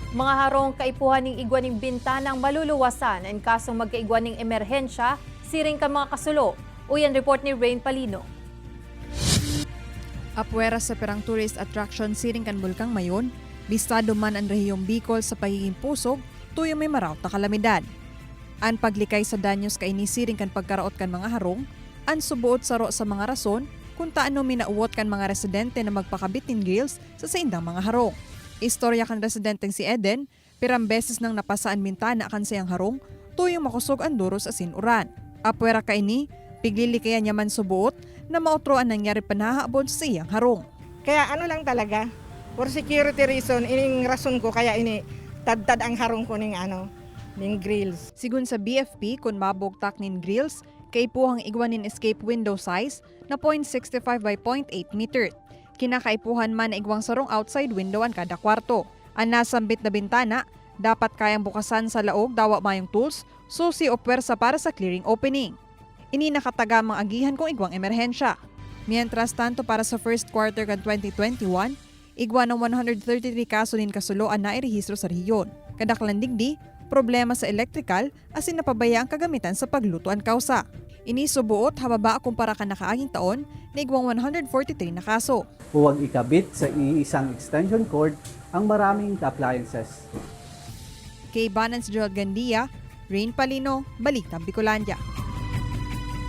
Mga harong kaipuhan ng igwaning bintanang maluluwasan ang kasong magkaigwaning emerhensya, siring ka mga kasulo. Uyan report ni Rain Palino. Apwera sa perang tourist attraction siring kan Bulkang Mayon, bistado man ang rehiyong Bicol sa pagiging pusog, tuyo may maraw ta kalamidad. An paglikay sa danyos kay ni siring kan pagkaraot kan mga harong, an subuot saro sa mga rason kung taano minauwot kan mga residente na magpakabit nin grills sa indang mga harong. Istorya kan residenteng si Eden, pirang beses nang napasaan bintana kan sayang harong, tuyong makusog ang duro sa sinuran. Apwera ka ini, piglilikayan niya man subuot na mautroan nangyari panahaabon sa iyang harong. Kaya ano lang talaga, for security reason, ining rason ko kaya ini tadtad ang harong ko ning grills. Sigun sa BFP, kung mabugtak nin grills, kay puhang igwanin escape window size na 0.65 by 0.8 meter. Kinakaipuhan man na igwang sarong outside window ang kada kwarto. Ang nasambit na bintana, dapat kayang bukasan sa laog dawa mayong tools, susi o pwersa para sa clearing opening. Ini nakataga mga agihan kung igwang emerhensya. Mientras tanto para sa first quarter kan 2021, igwa ng 133 kaso nin kasuloan na irehistro sa rehiyon. Kadaklan digdi, problema sa electrical asin napabaya ang kagamitan sa paglutuan kausa. Inisubuot hababa kumpara ka nakaaging taon na igwang 143 na kaso. Huwag ikabit sa iisang extension cord ang maraming appliances. Kay Banans Gerald Gandia, Rain Palino, Balitang Bicolandia.